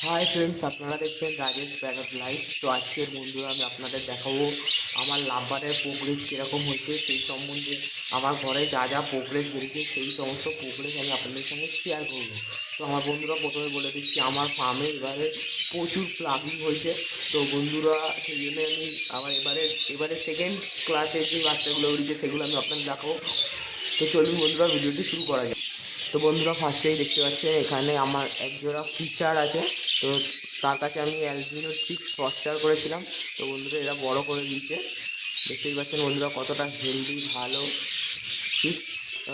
Hi friends, আপনারা দেখছেন Rajesh প্যারাড life. তো আজকের বন্ধুরা আমি আপনাদের দেখাবো আমার লাভবারের প্রোগ্রেস কীরকম হয়েছে, সেই সম্বন্ধে আমার ঘরে যা যা প্রোগ্রেস বেরিয়েছে সেই সমস্ত প্রোগ্রেস আমি আপনাদের সঙ্গে শেয়ার করবো। তো আমার বন্ধুরা প্রথমে বলে দিচ্ছি, আমার ফার্মে এবারে প্রচুর প্লাগিং হয়েছে। তো বন্ধুরা সেই জন্য আমি আমার এবারে সেকেন্ড ক্লাসে যে বাচ্চাগুলো বেরিয়েছে সেগুলো আমি আপনাদের দেখাবো। তো চলুন বন্ধুরা, ভিডিওটি শুরু করা যায়। তো বন্ধুরা ফার্স্টেই দেখতে পাচ্ছেন এখানে আমার একজোড়া ফিচার আছে। তো তার কাছে আমি অ্যালবিনো চিক্স ফস্টার করেছিলাম। তো বন্ধুরা এরা বড় করে দিয়েছে, দেখতেই পাচ্ছেন বন্ধুরা কতটা হেলদি ভালো চিক্স।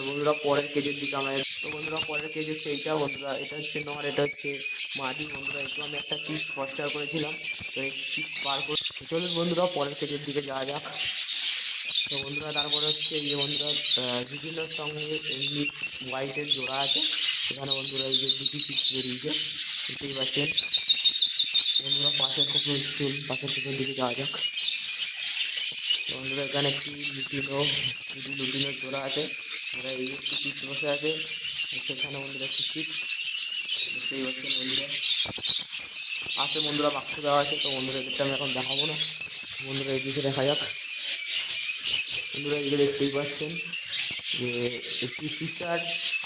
বন্ধুরা পরের কেজের দিকে আমরা, তো বন্ধুরা পরের কেজি সেইটা বন্ধুরা, এটা হচ্ছে নর, এটা হচ্ছে মাদি। বন্ধুরা একটু আমি একটা চিক্স ফস্টার করেছিলাম, তো এই চিক্স পার করে চলুন বন্ধুরা পরের কেজের দিকে যাওয়া যাক। তো বন্ধুরা তারপরে হচ্ছে এই যে বন্ধুরা বিভিন্ন সঙ্গে এমনি হোয়াইটের জোড়া আছে। এখানে বন্ধুরা এই যে দুটি পিস বেরিয়েছে, দেখতেই পাচ্ছেন বন্ধুরা। পাশের কুকুর দিকে যাওয়া যাক। বন্ধুরা এখানে একটি লুটিনোর জোড়া আছে। ওরা এই একটি পিস বসে আছে, সেখানে বন্ধুরা একটি পিস দেখতেই পাচ্ছেন বন্ধুরা। পাশে বন্ধুরা বাক্স দেওয়া আছে। তো বন্ধুরা এদেরটা আমি এখন দেখাবো না, বন্ধুরা এদিকে দেখা যাক। বন্ধুরা এদিকে দেখতেই পাচ্ছেন যে একটি ফিচার,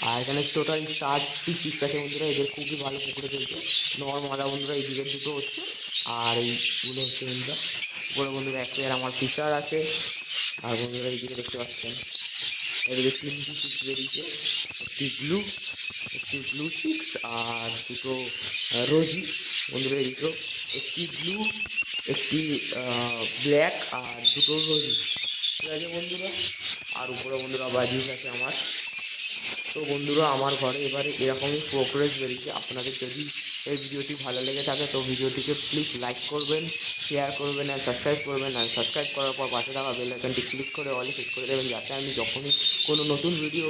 আর এখানে টোটাল 4টি পিস আছে বন্ধুরা। এদের খুবই ভালো পুকুরে চলছে। নর মাদা বন্ধুরা এই দিকের দুটো হচ্ছে, আর এইগুলো হচ্ছে বন্ধুরা উপরে বন্ধুরা এক পেয়ার আমার ফিচার আছে। আর বন্ধুরা এইদিকে দেখতে পাচ্ছেন এদিকে 3টি পিস বেরিয়েছে, একটি ব্লু চিক্স আর দুটো রোজি। বন্ধুরা এই দুটো, একটি ব্লু, একটি ব্ল্যাক আর দুটো রোজি, ঠিক আছে বন্ধুরা। আর উপরে বন্ধুরা বাজিস আছে আমার। তো বন্ধুরা আমার ঘরে এবারে এরকমই প্রোগ্রেস বেরিয়েছে। আপনাদের যদি এই ভিডিওটি ভালো লেগে থাকে তো ভিডিওটিকে প্লিজ লাইক করবেন, শেয়ার করবেন আর সাবস্ক্রাইব করবেন। আর সাবস্ক্রাইব করার পর পাশে থাকা বেল আইকনটি ক্লিক করে অলে ক্লিক করে দেবেন, যাতে আমি যখনই কোনো নতুন ভিডিও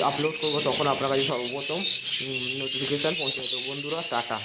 আপলোড করবো তখন আপনার কাছে সর্বপ্রথম নোটিফিকেশান পৌঁছে যেত। বন্ধুরা টাটা।